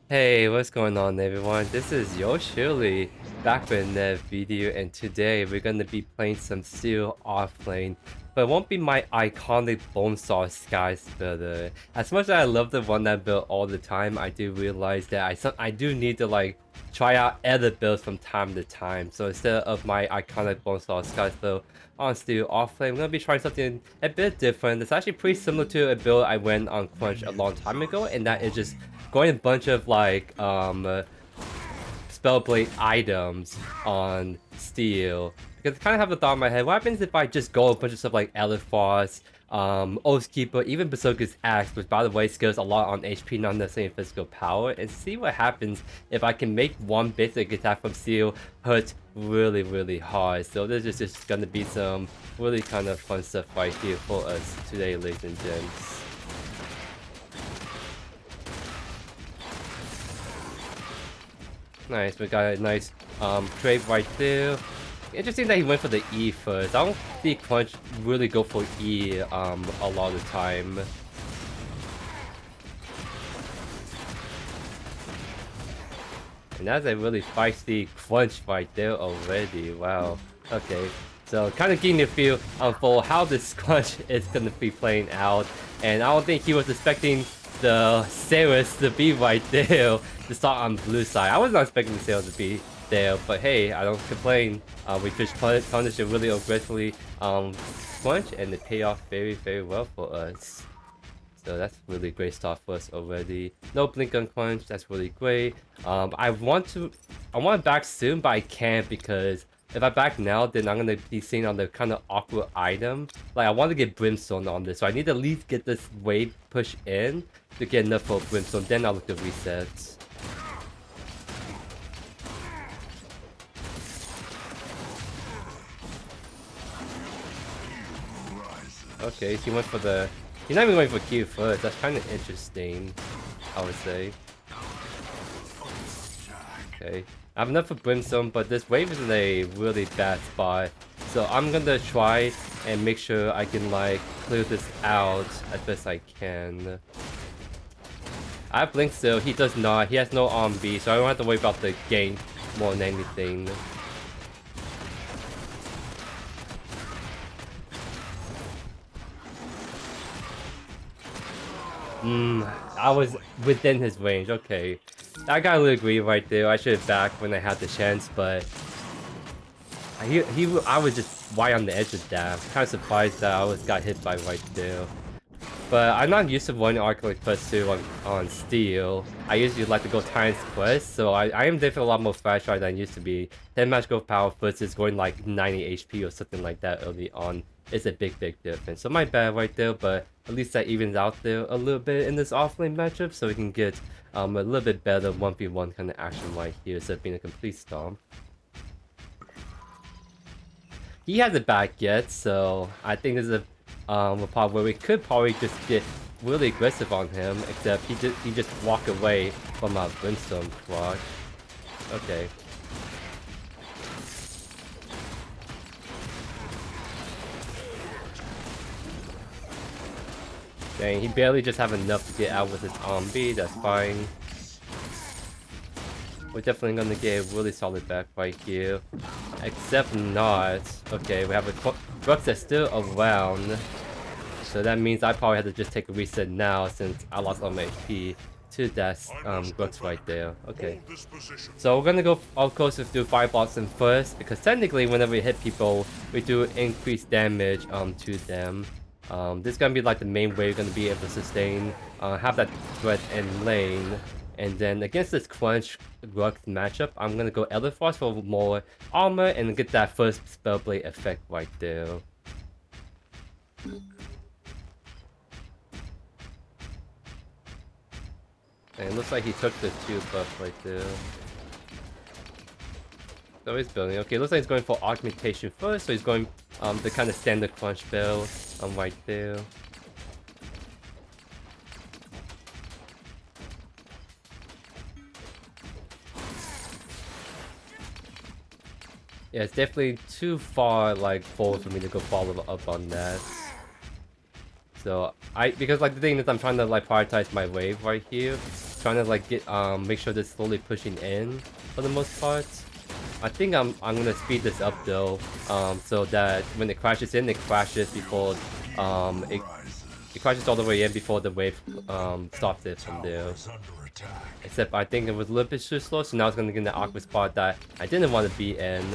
Hey, what's going on everyone? This is JoeYoursTruly back with another video, and today we're gonna be playing some Steel Offlane, but it won't be my iconic Bonesaw Skies builder. As much as I love the one I built all the time, I do realize that I do need to try out other builds from time to time. So instead of my iconic Bonesaw Skies build on Steel Offlane, I'm gonna be trying something a bit different. It's actually pretty similar to a build I went on Crunch a long time ago, and that is just going a bunch of Spellblade items on Steel. Because I kind of have the thought in my head, what happens if I just go a bunch of stuff like Elafrost, Oathkeeper, even Berserker's Axe, which by the way scales a lot on HP, not necessarily physical power, and see what happens if I can make one basic attack from Steel hurt really hard. So this is just gonna be some really kind of fun stuff right here for us today, ladies and gents. Nice, we got a nice trade right there. Interesting that he went for the E first. I don't see Crunch really go for E a lot of the time. And that's a really feisty Crunch right there already. Wow. Okay. So kind of getting a feel for how this Crunch is gonna be playing out. And I don't think he was expecting the Sailors to be right there to start on blue side. I was not expecting the Sailors to be there, but hey, I don't complain. We just punished it really aggressively Crunch, and it paid off very well for us. So that's really great start for us already. No blink on Crunch, that's really great. I want to back soon, but I can't because if I back now, then I'm gonna be seen on the kind of awkward item. Like I want to get Brimstone on this, so I need to at least get this wave push in to get enough for Brimstone. Then I'll look to reset. Okay, he went for the. He's not even going for Q first. That's kind of interesting, I would say. Okay. I have enough for Brimstone, but this wave is in a really bad spot. So I'm gonna try and make sure I can clear this out as best I can. I have Blink still, he does not. He has no B, so I don't have to worry about the gank more than anything. I was within his range, okay. I gotta agree right there. I should have backed when I had the chance, but I was just right on the edge of that. Kind of surprised that I got hit by right there. But I'm not used to running Arc like Quest 2 on Steel. I usually like to go Titan's Quest, so I am definitely a lot more fragile than I used to be. 10 match growth power versus going like 90 HP or something like that early on. It's a big difference. So my bad right there, but at least that evens out there a little bit in this offlane matchup, so we can get a little bit better 1v1 kind of action right here instead of being a complete stomp. He hasn't back yet, so I think this is a part where we could probably just get really aggressive on him, except he just walk away from our Brimstone proc. Okay. Dang, he barely just have enough to get out with his B, that's fine. We're definitely gonna get a really solid back right here. Except not. Okay, we have a Brooks that's still around. So that means I probably have to just take a reset now since I lost all my HP to that Brooks right there. Okay. So we're gonna go of course to do Fire Blossom first, because technically whenever we hit people, we do increase damage to them. This is gonna be like the main way you're gonna be able to sustain, have that threat in lane. And then against this Crunch Rux matchup, I'm gonna go Elafrost for more armor and get that first Spellblade effect right there. And it looks like he took the 2 buff right there. So he's building. Okay, looks like he's going for Augmentation first, so he's going the kind of standard Crunch build right there. Yeah, it's definitely too far forward for me to go follow up on that. So because the thing is I'm trying to prioritize my wave right here. trying to like get make sure they're slowly pushing in for the most part. I think I'm gonna speed this up though, so that when it crashes in, it crashes before it crashes all the way in before the wave stops it from there. Except I think it was a little bit too slow, so now it's gonna get in the awkward spot that I didn't want to be in.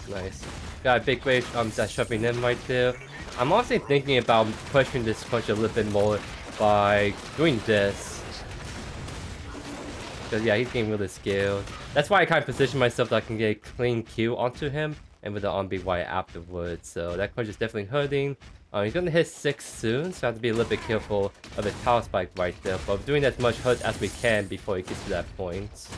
Nice. Got a big wave that's shoving in right there. I'm also thinking about pushing this punch a little bit more by doing this. Because yeah, he's getting really skilled. That's why I kind of position myself that I can get a clean Q onto him and with the on-BY afterwards. So that punch is definitely hurting. He's gonna hit 6 soon, so I have to be a little bit careful of the tower spike right there. But doing as much hurt as we can before it gets to that point.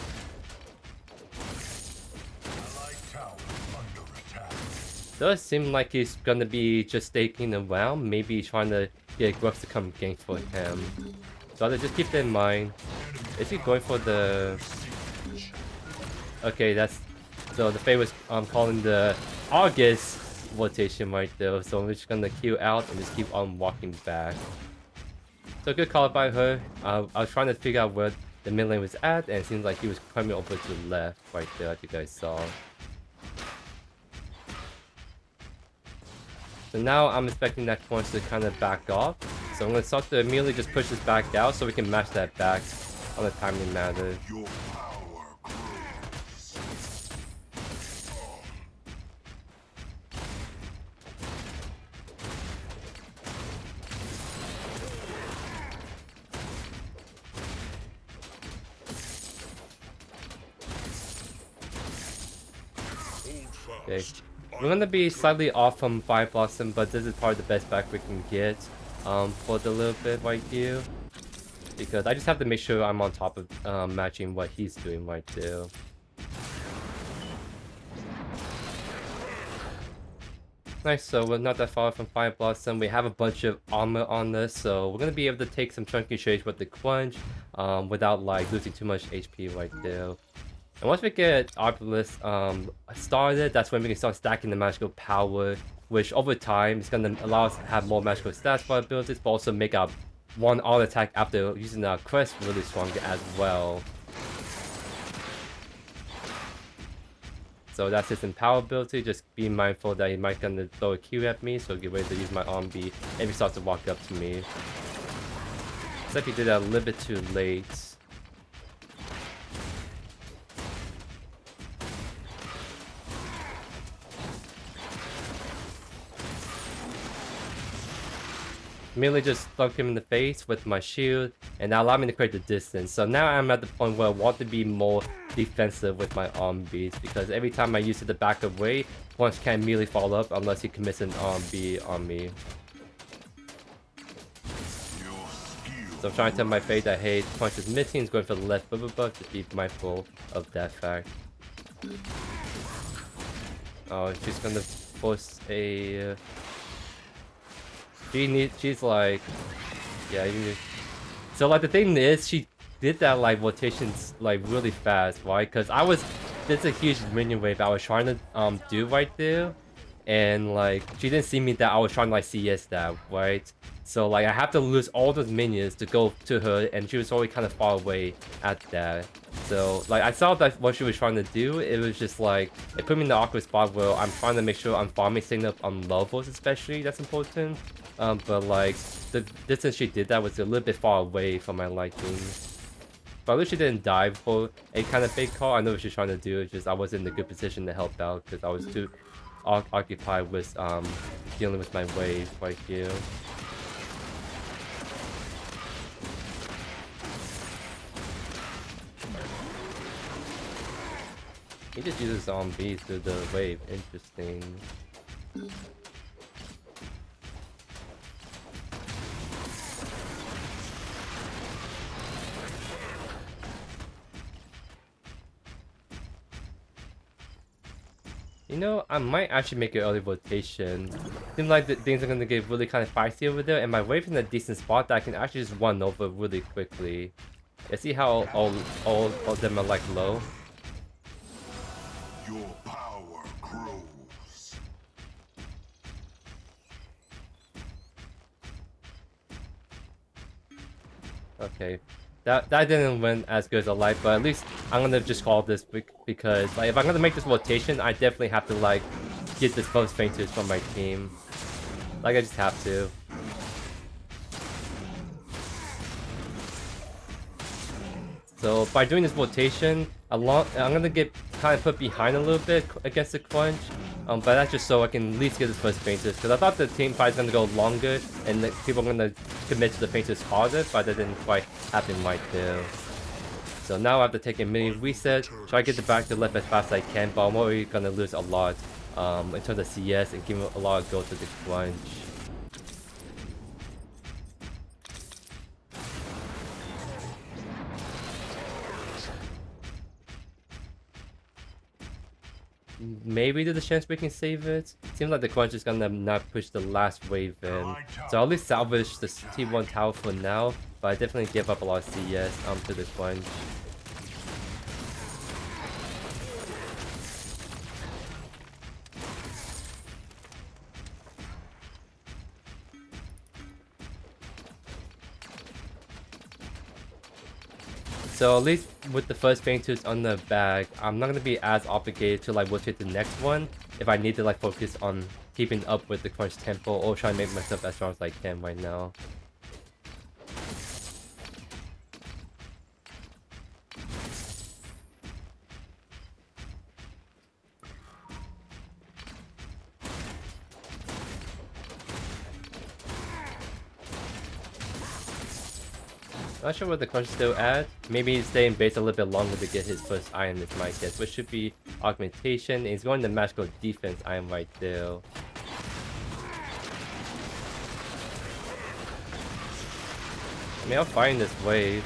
Does seem like he's gonna be just staking around, maybe trying to get Grux to come gank for him. So I'll just keep that in mind. Is he going for the... Okay, that's... So the Fae was calling the August rotation right there, so I'm just gonna Q out and just keep on walking back. So good call by her. I was trying to figure out where the mid lane was at, and it seems like he was coming over to the left right there, as you guys saw. So now I'm expecting that punch to kind of back off. So I'm going to start to immediately just push this back out so we can match that back on a timely manner. Okay. We're going to be slightly off from Fire Blossom, but this is probably the best back we can get for the little bit right here. Because I just have to make sure I'm on top of matching what he's doing right there. Nice, so we're not that far from Fire Blossom. We have a bunch of armor on this, so we're going to be able to take some chunky trades with the Crunch without like losing too much HP right there. And once we get Obelisk started, that's when we can start stacking the magical power, which over time is going to allow us to have more magical stats for our abilities, but also make our one auto attack after using our Crest really strong as well. So that's his empower ability. Just be mindful that he might gonna throw a Q at me, so get ready to use my on B if he starts to walk up to me. Looks like he did that a little bit too late. Immediately just thunk him in the face with my shield, and that allowed me to create the distance. So now I'm at the point where I want to be more defensive with my arm beats, because every time I use it to back away, punch can't immediately follow up unless he commits an arm beat on me. So I'm trying to tell my Fae that hey, punch is missing, he's going for the left bubble buff, just be mindful of that fact. Oh, she's gonna force a... she's like, yeah, so like the thing is, she did that like rotations like really fast, right? Because there's a huge minion wave I was trying to do right there, and like she didn't see me that I was trying to like CS that, right? So like I have to lose all those minions to go to her, and she was already kind of far away at that. So like I saw that what she was trying to do, it was just like it put me in the awkward spot where I'm trying to make sure I'm farming, staying up on levels, especially that's important. But like the distance she did that was a little bit far away from my liking. But at least she didn't die for a kind of fake call. I know what she's trying to do. It's just I wasn't in a good position to help out because I was too occupied with dealing with my wave right here. He just uses zombies through the wave. Interesting. You know, I might actually make an early rotation. Seems like things are gonna get really kind of feisty over there, and my wave's in a decent spot that I can actually just run over really quickly. I see how all of them are like low. Your power grows. Okay. That didn't win as good as I like, but at least I'm gonna just call this because like if I'm gonna make this rotation, I definitely have to like get this first fainters from my team. Like I just have to. So by doing this rotation, I'm gonna get kind of put behind a little bit against the crunch. But that's just so I can at least get the first fainters. Because I thought the team fight is gonna go longer and the people are gonna commit to the fainters harder, but that didn't quite happen right there. So now I have to take a mini reset, try to get the back to left as fast as I can, but I'm already gonna lose a lot in terms of CS and give a lot of gold to the crunch. Maybe there's a chance we can save it. Seems like the crunch is gonna not push the last wave in. So I'll at least salvage the T1 tower for now, but I definitely give up a lot of CS to the crunch. So at least with the first fainters on the bag, I'm not gonna be as obligated to like rotate the next one if I need to like focus on keeping up with the crunch tempo or try to make myself as strong as I can right now. Not sure what the crunch is still at. Maybe stay in base a little bit longer to get his first item is my guess, which should be Augmentation. And he's going to magical defense item right there. I mean, I'm fighting this wave.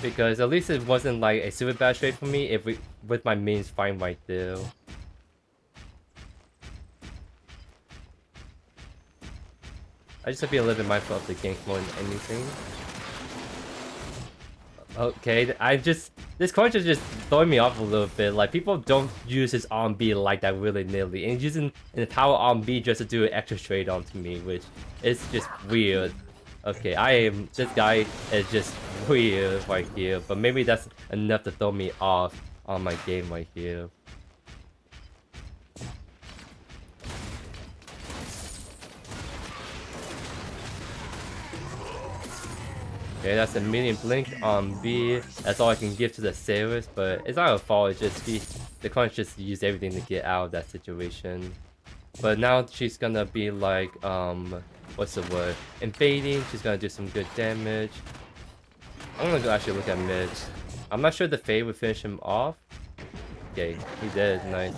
Because at least it wasn't like a super bad trade for me if with my minions fighting right there. I just have to be a little bit mindful of the gank more than anything. Okay, this crunch is just throwing me off a little bit. Like, people don't use his RB like that willy-nilly. And he's using the power RB just to do an extra trade onto me, which is just weird. Okay, this guy is just weird right here. But maybe that's enough to throw me off on my game right here. Okay, that's a minion blink on B. That's all I can give to the sailors, but it's not her fault. It's just the crunch just used everything to get out of that situation. But now she's gonna be like, what's the word? Invading. She's gonna do some good damage. I'm gonna go actually look at mid. I'm not sure the Fade would finish him off. Okay, he did. Nice.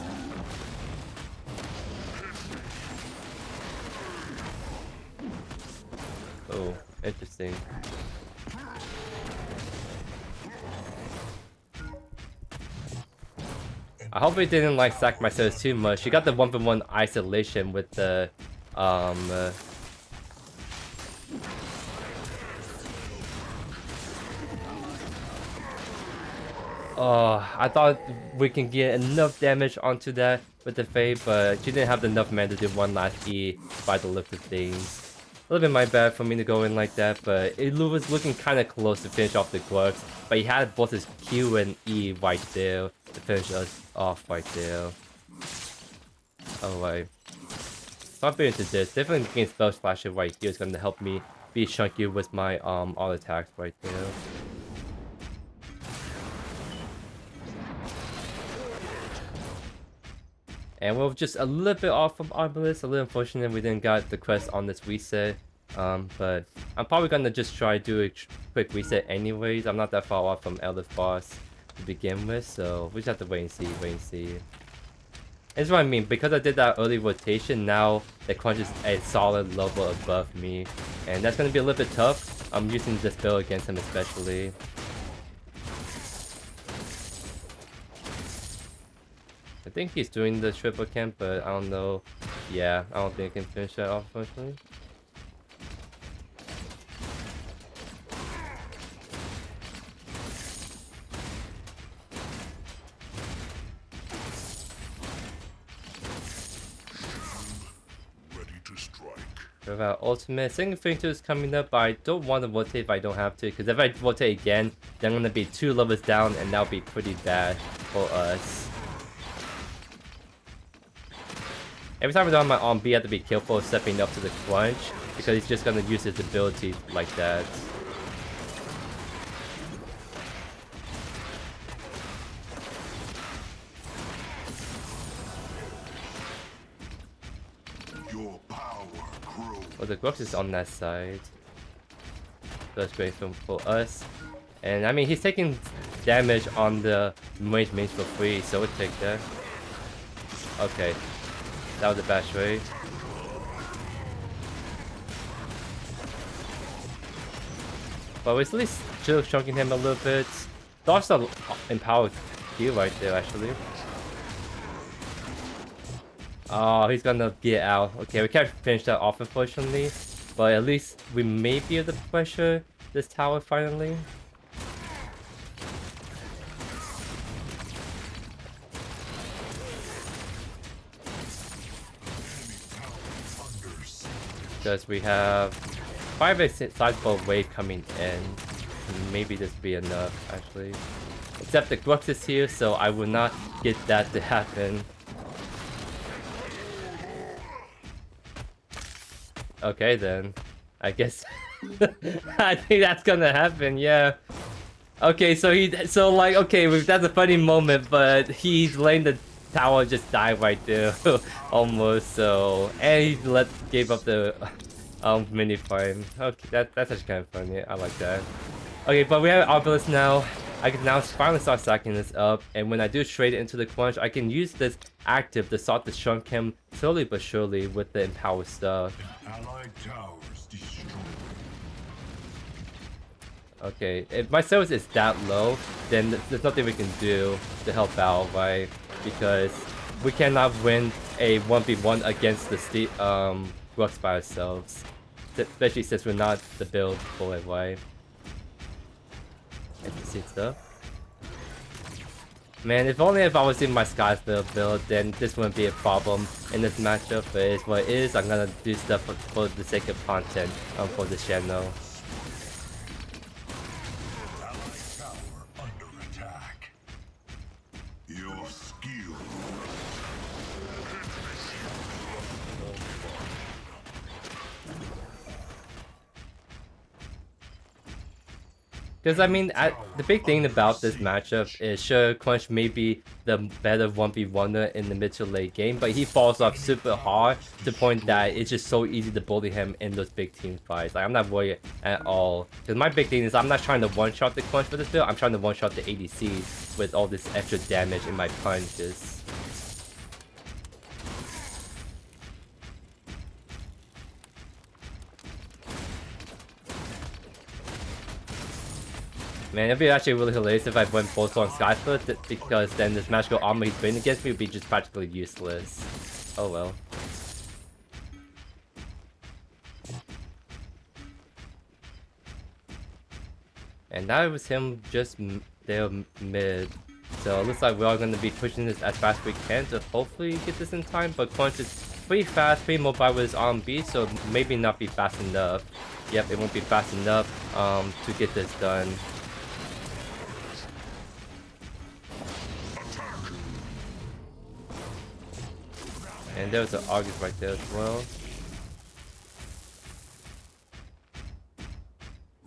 Oh, interesting. I hope it didn't like sack my cells too much. She got the 1v1 isolation with the oh, I thought we can get enough damage onto that with the Fade, but she didn't have enough mana to do one last E by the look of things. A little bit my bad for me to go in like that, but it was looking kind of close to finish off the Glurks. But he had both his Q and E right there to finish us off right there. Alright. Not big into this. Definitely getting Spell Splasher right here is going to help me be chunky with my all attacks right there. And we're just a little bit off from Obelisk. A little unfortunate we didn't got the Crest on this reset. But I'm probably gonna just try to do a quick reset anyways. I'm not that far off from Elafrost to begin with, so we just have to wait and see, That's what I mean, because I did that early rotation, now the crunch is a solid level above me. And that's gonna be a little bit tough. I'm using this build against him especially. I think he's doing the triple camp, but I don't know. Yeah, I don't think I can finish that off, unfortunately. Ready to strike. With our ultimate, second phase 2 is coming up, but I don't want to rotate if I don't have to, because if I rotate again, then I'm going to be 2 levels down, and that'll be pretty bad for us. Every time I'm on B, I have to be careful of stepping up to the crunch, because he's just going to use his ability like that. Your power grows. Well, the Grux is on that side. That's great for us. And I mean, he's taking damage on the range mains for free, so we'll take that. Okay. That was a bad trade. But we're at least still chunking him a little bit. Dodge the empowered heal right there, actually. Oh, he's gonna get out. Okay, we can't finish that off, unfortunately. But at least we may be able to pressure this tower finally. Because we have 5 sizable wave coming in. Maybe this will be enough, actually. Except the Grux is here, so I will not get that to happen. Okay then. I guess I think that's gonna happen, yeah. Okay, so okay, that's a funny moment, but he's letting the tower just die right there. Almost, so, and he gave up the mini farm. Okay, that's actually kind of funny. I like that. Okay, but we have Obelisk now. I can now finally start stacking this up, and when I do trade it into the crunch, I can use this active to start to chunk him slowly but surely with the empowered stuff. Allied towers destroyed. Okay, if my service is that low, then there's nothing we can do to help out, right? Because we cannot win a 1v1 against the Grux by ourselves. Especially since we're not the build for it, right? Interesting stuff. Man, if only if I was in my Skyfield build, then this wouldn't be a problem in this matchup, but it's what it is. I'm gonna do stuff for the sake of content for the channel. Allied tower under attack. Your skill. Because I mean, the big thing about this matchup is sure Crunch may be the better 1v1er in the mid to late game, but he falls off super hard to the point that it's just so easy to bully him in those big team fights. Like, I'm not worried at all. Because my big thing is I'm not trying to one-shot the Crunch with this build, I'm trying to one-shot the ADCs with all this extra damage in my punches. Man, it'd be actually really hilarious if I went both on Skyfoot, because then this magical armor he's putting against me would be just practically useless. Oh well. And that was him just there mid. So it looks like we are going to be pushing this as fast as we can to hopefully get this in time, but Crunch is pretty fast, pretty mobile with his RMB, so maybe not be fast enough. Yep, it won't be fast enough to get this done. And there's an August right there as well.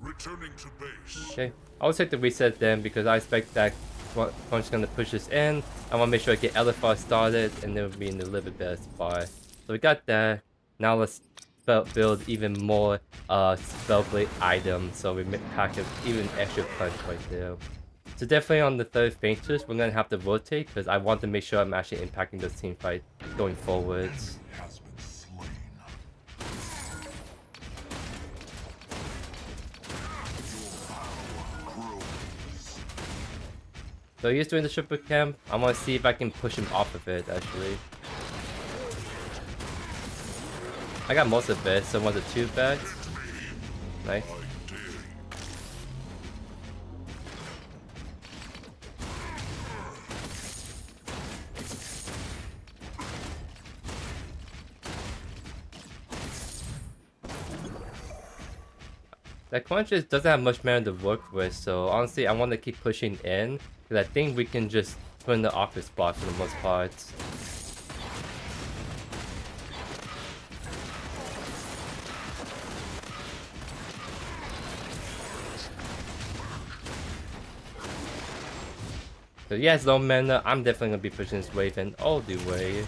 Returning to base. Okay, I'll take the reset then because I expect that Crunch is gonna push us in. I want to make sure I get Elafrost started, and then we'll be in a little bit better spot. So we got that. Now let's build even more Spellblade items, so we pack an even extra punch right there. So definitely on the third Fainters, we're gonna have to rotate because I want to make sure I'm actually impacting this team fight going forwards. Has been slain. Your power grows. So he's doing the triple camp. I want to see if I can push him off of it, actually. I got most of it, so one of the 2 bags. Nice. That crunch just doesn't have much mana to work with, so honestly I want to keep pushing in, because I think we can just put in the awkward spot for the most part. So yeah, it's low mana, I'm definitely going to be pushing this wave in all the way.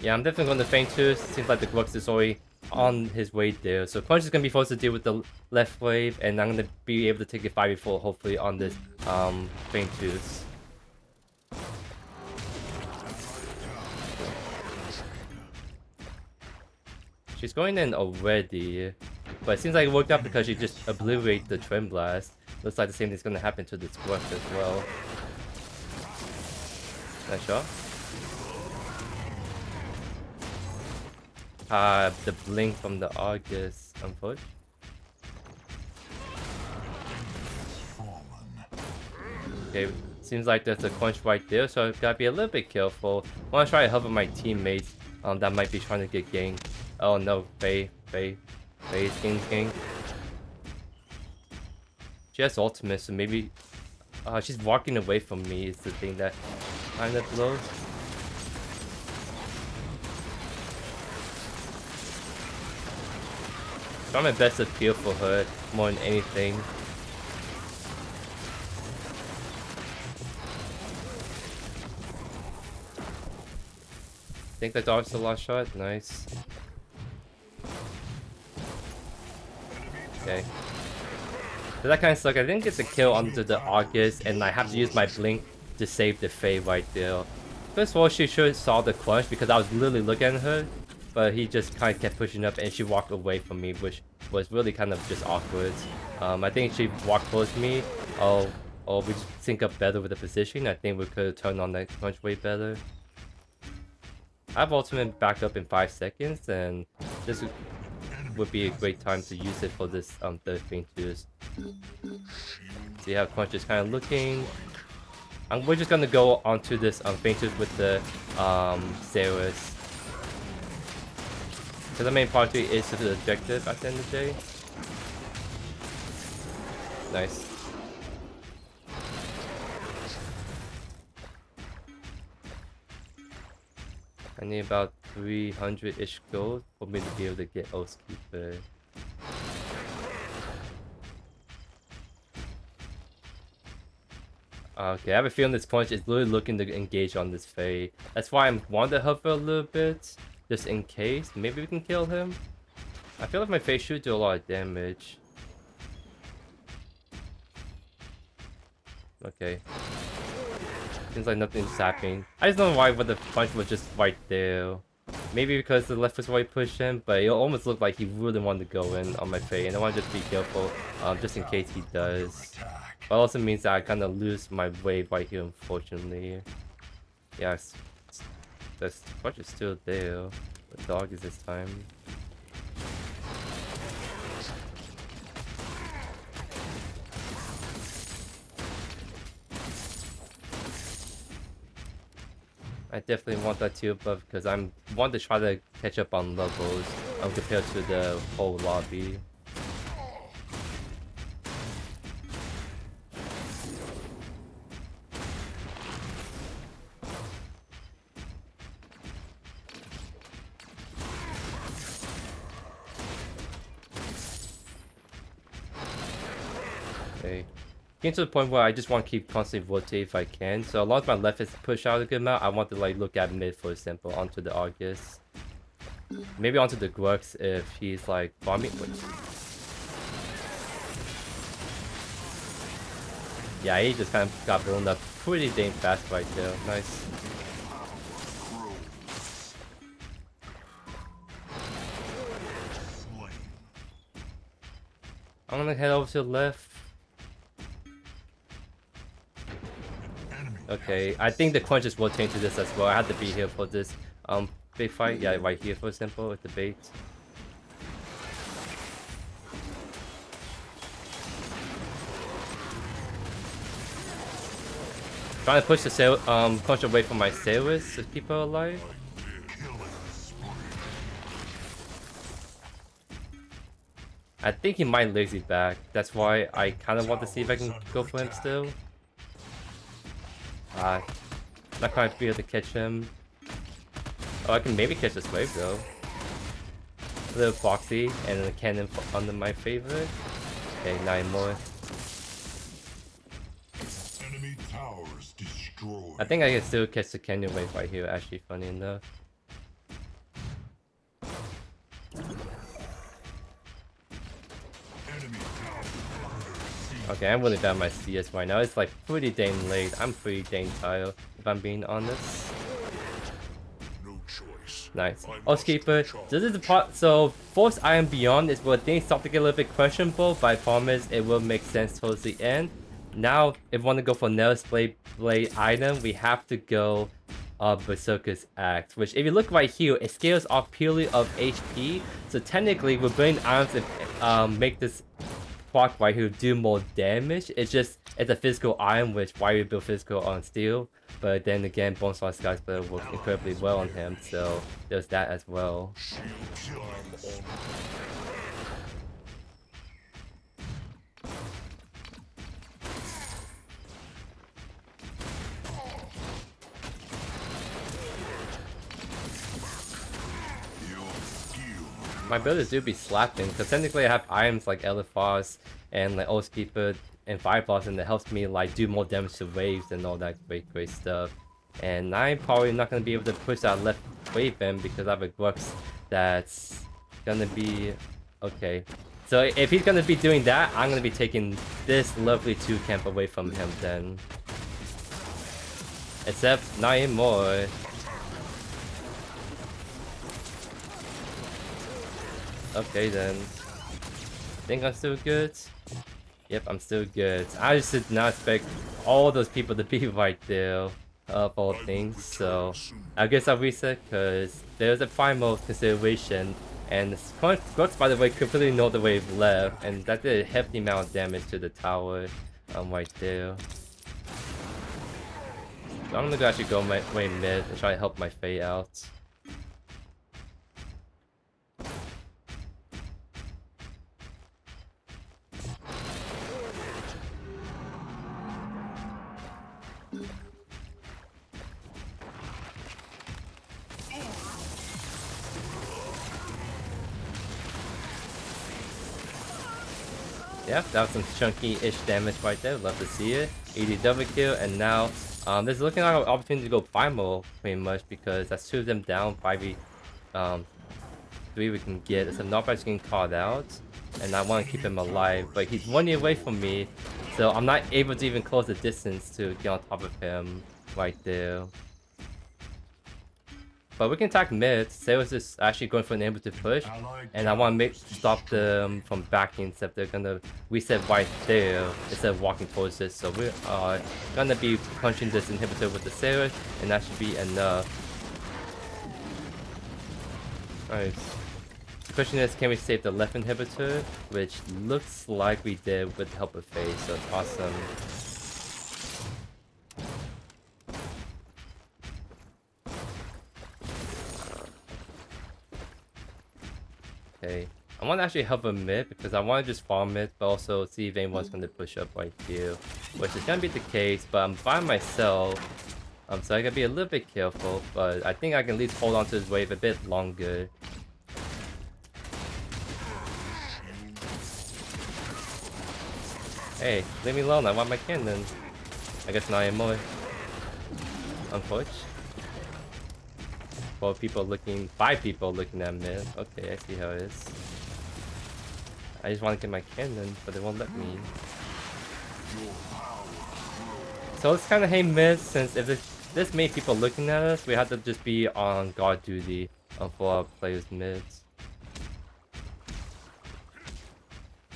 Yeah, I'm definitely going to feint too. Seems like the Grux is already on his way there. So Crunch is going to be forced to deal with the left wave, and I'm going to be able to take it 5v4 hopefully on this feint tooth. She's going in already, but it seems like it worked out because she just obliterated the Twin Blast. Looks like the same thing's going to happen to this Grux as well. Nice shot. The blink from the August, unfortunately. Okay, seems like there's a crunch right there, so I've got to be a little bit careful. I want to try to help my teammates that might be trying to get ganked. Oh no, Faye's gang. She has ultimate, so maybe she's walking away from me is the thing that kind of blows. Try my best to peel for her more than anything. I think that dodged the last shot. Nice. Okay. So that kind of sucked. I didn't get the kill onto the August, and I have to use my blink to save the Faye right there. First of all, she should have saw the crunch because I was literally looking at her. But he just kind of kept pushing up and she walked away from me, which was really kind of just awkward. I think she walked close to me. Oh, we just sync up better with the position. I think we could have turned on that crunch way better. I have ultimate back up in 5 seconds, and this would be a great time to use it for this third feint too. See how crunch is kind of looking. We're just gonna go onto this feint tooth with the Saris. Because the main party is the objective at the end of the day. Nice. I need about 300-ish gold for me to be able to get Oathkeeper. Okay, I have a feeling this punch is literally looking to engage on this Faye. That's why I'm wanting to help her a little bit. Just in case. Maybe we can kill him. I feel like my Faye should do a lot of damage. Okay. Seems like nothing's happening. I just don't know why the punch was just right there. Maybe because the left was already pushed in, but it almost looked like he really wanted to go in on my Faye, and I want to just be careful just in case he does. But also means that I kind of lose my wave right here, unfortunately. Yes. The punch is still there. The dog is this time. I definitely want that tier buff because I want to try to catch up on levels compared to the whole lobby. Okay. Getting to the point where I just want to keep constantly rotate if I can. So as long as my left is pushed out a good amount, I want to like look at mid for example onto the August. Maybe onto the Grux if he's like farming. Wait. Yeah, he just kind of got blown up pretty dang fast right there. Nice. I'm gonna head over to the left. Okay, I think the crunches will change to this as well. I have to be here for this big fight. Yeah, right here for example with the bait. Trying to push the sail crunch away from my sailors to keep her alive. I think he might lazy back. That's why I kind of want to see if I can go for him still. Not quite be able to catch him. Oh, I can maybe catch this wave though. A little foxy and a cannon under my favorite. Okay, 9 more. Enemy towers destroyed. I think I can still catch the canyon wave right here. Actually, funny enough. Okay, I'm really bad at my CS right now. It's like pretty dang late. I'm pretty dang tired, if I'm being honest. No choice. Nice. Oathkeeper, this is the part. So, Force Iron Beyond is where things start to get a little bit questionable, but I promise it will make sense towards the end. Now, if we want to go for Nails Blade item, we have to go Berserker's Axe, which if you look right here, it scales off purely of HP. So technically, with Burning Arms, make this proc right here do more damage. It's a physical item, which why you build physical on steel. But then again, Bone Star Sky Splitter works incredibly well on him, so there's that as well. My builders do be slapping, because technically I have items like Elafrost and like Oathkeeper and Fire Blossom that helps me like do more damage to waves and all that great stuff. And I'm probably not going to be able to push that left wave in because I have a Grux that's going to be... Okay. So if he's going to be doing that, I'm going to be taking this lovely 2 camp away from him then. Except 9 more. Okay then. Think I'm still good? Yep, I'm still good. I just did not expect all those people to be right there of all things, so I guess I'll reset because there's a primal consideration, and the Grux, by the way, completely know the wave left, and that did a hefty amount of damage to the tower right there. So I'm gonna actually go my way mid and try to help my Faye out. Yep, that was some chunky-ish damage right there. Love to see it. 80 double kill, and now there's looking like an opportunity to go primal pretty much because that's 2 of them down. 5v 3 we can get. So Nobody's getting called out, and I want to keep him alive, but he's 1 year away from me, so I'm not able to even close the distance to get on top of him right there. But we can attack mid. Sailors is actually going for an inhibitor push, and I want to stop them from backing, except they're gonna reset right there instead of walking towards this. So we are gonna be punching this inhibitor with the Sailor, and that should be enough. Alright. The question is, can we save the left inhibitor? Which looks like we did with the help of Faye, so it's awesome. Okay, I want to actually help him mid because I want to just farm it, but also see if anyone's going to push up right here, which is going to be the case, but I'm by myself, so I gotta be a little bit careful, but I think I can at least hold on to his wave a bit longer. Hey, leave me alone, I want my cannon. I guess not anymore. Unfortunately. 4 people looking, 5 people looking at mid. Okay, I see how it is. I just want to get my cannon, but they won't let me. So it's kind of hit and miss, since if this many people looking at us, we have to just be on guard duty for our players' mids.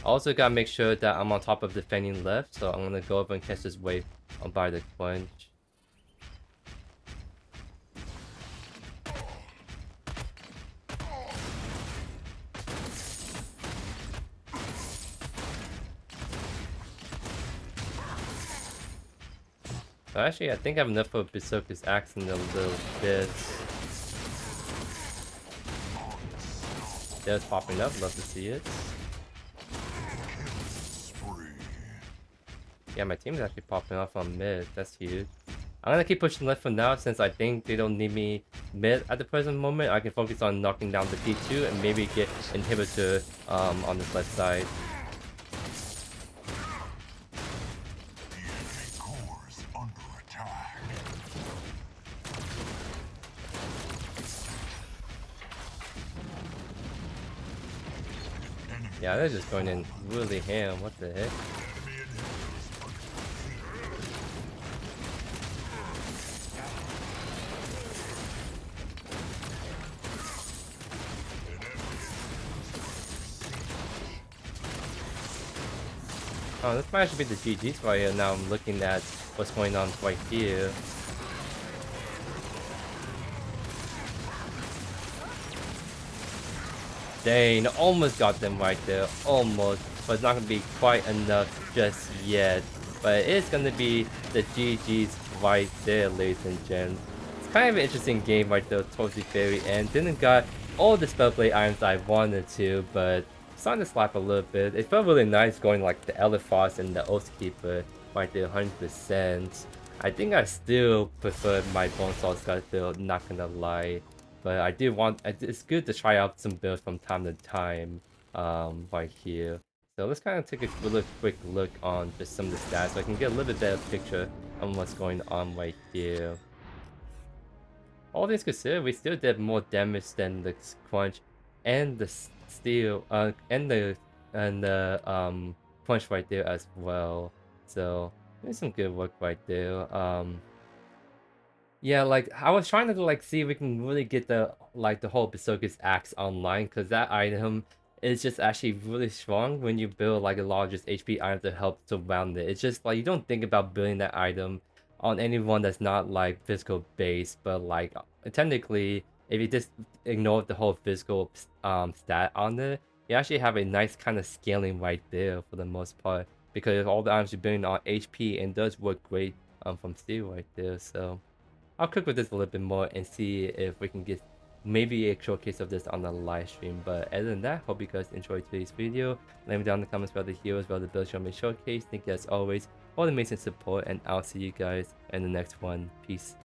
Also gotta make sure that I'm on top of defending left, so I'm gonna go over and catch this wave by the quench. So actually, I think I have enough of Berserker's axe in a little bit. There's popping up, love to see it. Yeah, my team is actually popping off on mid, that's huge. I'm gonna keep pushing left for now, since I think they don't need me mid at the present moment. I can focus on knocking down the T2 and maybe get inhibitor on this left side. Yeah, they're just going in really ham, what the heck? Oh, this might actually be the GG's right here. Now I'm looking at what's going on right here. Dang, almost got them right there. Almost. But it's not going to be quite enough just yet. But it is going to be the GG's right there, ladies and gents. It's kind of an interesting game right there towards the very end. Didn't got all the spellblade items I wanted to, but starting to slap a little bit. It felt really nice going like the Elafrost and the Oathkeeper right there 100%. I think I still prefer my Bone Saw Scut build, not gonna lie. But I do want, it's good to try out some builds from time to time right here. So let's kind of take a really quick look on just some of the stats so I can get a little bit better picture on what's going on right here. All things considered, we still did more damage than the Crunch and the Steel, and the Crunch right there as well. So there's some good work right there. Yeah, like I was trying to like see if we can really get the the whole Berserker's axe online, because that item is just actually really strong when you build like a largest HP item to help surround it. It's just like you don't think about building that item on anyone that's not like physical based, but like technically if you just ignore the whole physical stat on it, you actually have a nice kind of scaling right there for the most part, because all the items you're building on HP and does work great from steel right there. So I'll cook with this a little bit more and see if we can get maybe a showcase of this on the live stream. But other than that, hope you guys enjoyed today's video. Let me down in the comments about the heroes, about the build show me showcase. Thank you as always for the amazing support, and I'll see you guys in the next one. Peace.